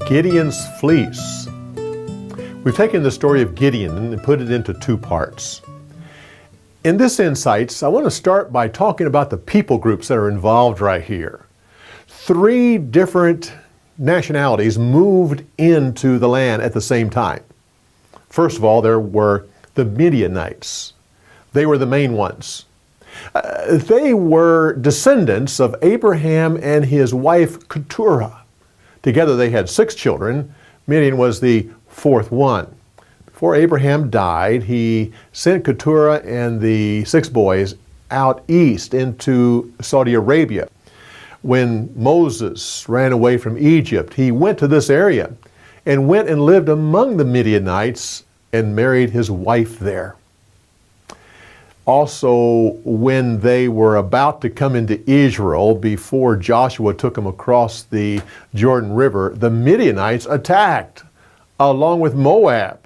Gideon's Fleece. We've taken the story of Gideon and put it into two parts. In this Insights, I want to start by talking about the people groups that are involved right here. 3 different nationalities moved into the land at the same time. First of all, there were the Midianites. They were the main ones. They were descendants of Abraham and his wife Keturah. Together they had 6 children. Midian was the 4th one. Before Abraham died, he sent Keturah and the 6 boys out east into Saudi Arabia. When Moses ran away from Egypt, he went to this area and went and lived among the Midianites and married his wife there. Also, when they were about to come into Israel, before Joshua took them across the Jordan River, the Midianites attacked along with Moab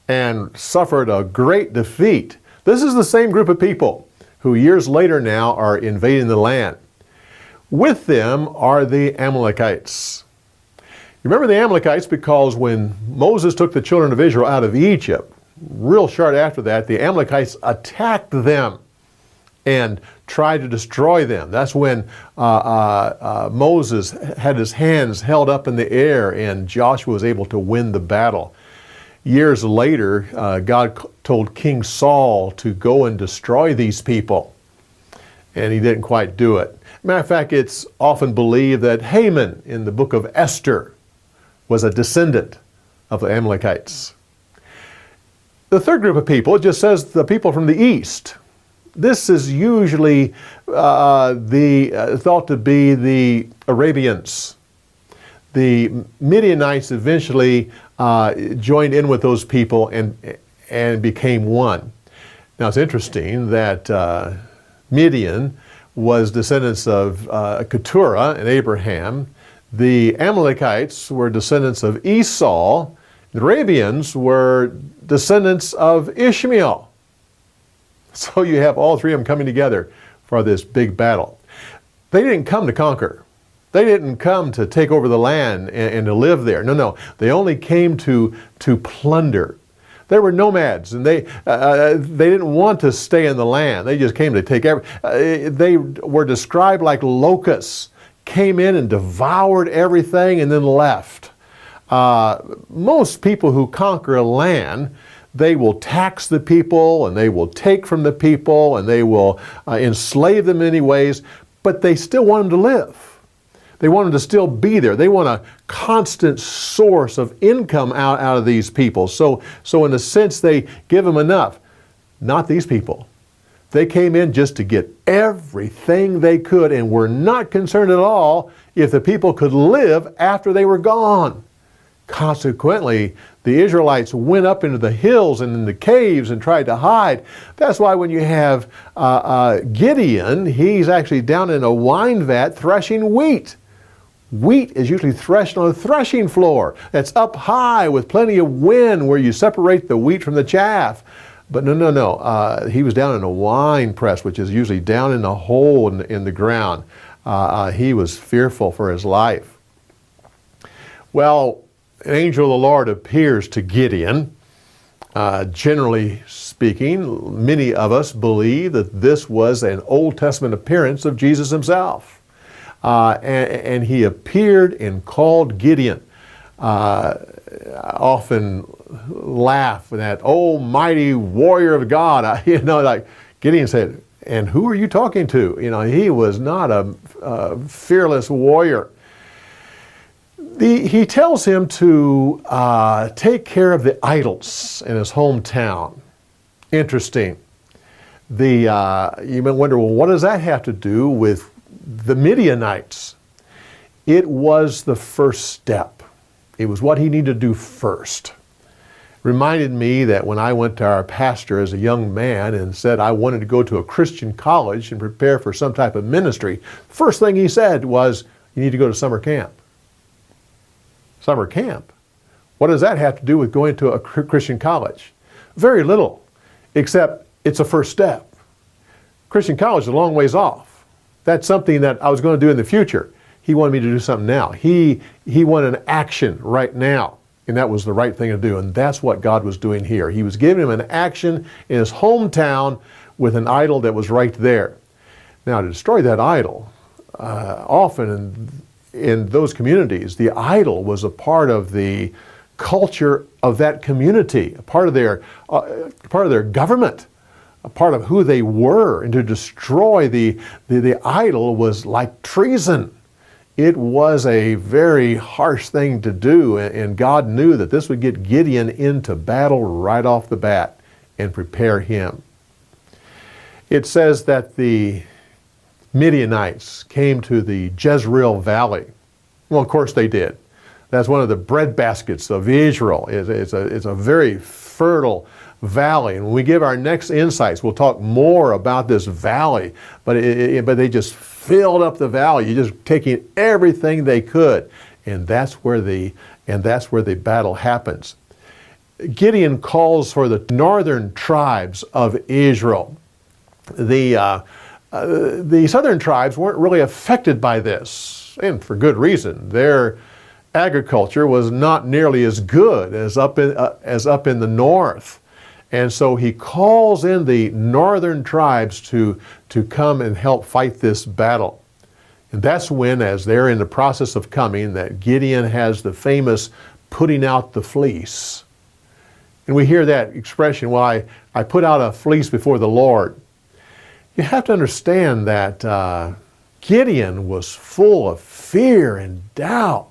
and suffered a great defeat. This is the same group of people who years later now are invading the land. With them are the Amalekites. You remember the Amalekites because when Moses took the children of Israel out of Egypt, real short after that, the Amalekites attacked them and tried to destroy them. That's when Moses had his hands held up in the air and Joshua was able to win the battle. Years later, God told King Saul to go and destroy these people, and he didn't quite do it. Matter of fact, it's often believed that Haman in the book of Esther was a descendant of the Amalekites. The third group of people, it just says the people from the east. This is usually thought to be the Arabians. The Midianites eventually joined in with those people and became one. Now it's interesting that Midian was descendants of Keturah and Abraham. The Amalekites were descendants of Esau. The Arabians were descendants of Ishmael. So you have all 3 of them coming together for this big battle. They didn't come to conquer. They didn't come to take over the land and to live there. No. They only came to plunder. They were nomads, and they didn't want to stay in the land. They just came to take they were described like locusts, came in and devoured everything and then left. Most people who conquer a land, they will tax the people and they will take from the people and they will enslave them in many ways, but they still want them to live. They want them to still be there. They want a constant source of income out of these people. So in a sense, they give them enough. Not these people. They came in just to get everything they could and were not concerned at all if the people could live after they were gone. Consequently, the Israelites went up into the hills and in the caves and tried to hide. That's why when you have Gideon, he's actually down in a wine vat threshing wheat. Wheat is usually threshed on a threshing floor that's up high with plenty of wind where you separate the wheat from the chaff. But no. He was down in a wine press, which is usually down in a hole in the ground. He was fearful for his life. Well, an angel of the Lord appears to Gideon. Generally speaking, many of us believe that this was an Old Testament appearance of Jesus himself. And he appeared and called Gideon. Often laugh with that, "Oh, mighty warrior of God." Like Gideon said, "And who are you talking to?" He was not a fearless warrior. He tells him to take care of the idols in his hometown. Interesting. You might wonder, well, what does that have to do with the Midianites? It was the first step. It was what he needed to do first. Reminded me that when I went to our pastor as a young man and said I wanted to go to a Christian college and prepare for some type of ministry, first thing he said was, "You need to go to summer camp." Summer camp? What does that have to do with going to a Christian college? Very little, except it's a first step. Christian college is a long ways off. That's something that I was going to do in the future. He wanted me to do something now. He wanted an action right now. And that was the right thing to do. And that's what God was doing here. He was giving him an action in his hometown with an idol that was right there. Now, to destroy that idol, often in those communities, the idol was a part of the culture of that community, a part of their government, a part of who they were. And to destroy the idol was like treason. It was a very harsh thing to do, and God knew that this would get Gideon into battle right off the bat and prepare him. It says that the Midianites came to the Jezreel Valley. Well, of course they did. That's one of the breadbaskets of Israel. It's a very fertile valley. And when we give our next insights, we'll talk more about this valley. But they just filled up the valley, just taking everything they could. And that's where the battle happens. Gideon calls for the northern tribes of Israel. The southern tribes weren't really affected by this, and for good reason. Their agriculture was not nearly as good as up in the north. And so he calls in the northern tribes to come and help fight this battle. And that's when, as they're in the process of coming, that Gideon has the famous putting out the fleece. And we hear that expression, well, I put out a fleece before the Lord. You have to understand that Gideon was full of fear and doubt.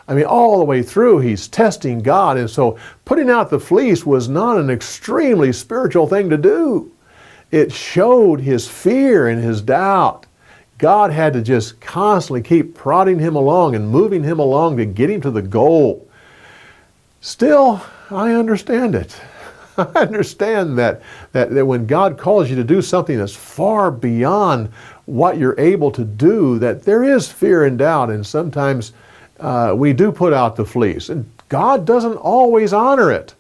I mean, all the way through, he's testing God. And so putting out the fleece was not an extremely spiritual thing to do. It showed his fear and his doubt. God had to just constantly keep prodding him along and moving him along to get him to the goal. Still, I understand it. I understand that when God calls you to do something that's far beyond what you're able to do, that there is fear and doubt, and sometimes we do put out the fleece. And God doesn't always honor it.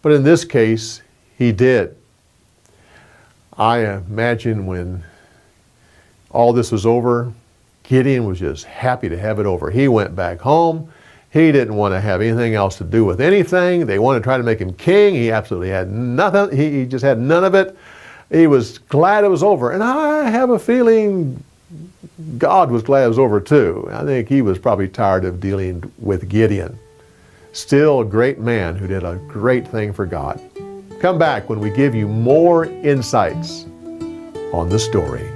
But in this case, he did. I imagine when all this was over, Gideon was just happy to have it over. He went back home. He didn't want to have anything else to do with anything. They wanted to try to make him king. He absolutely had nothing. He just had none of it. He was glad it was over. And I have a feeling God was glad it was over too. I think he was probably tired of dealing with Gideon. Still a great man who did a great thing for God. Come back when we give you more insights on the story.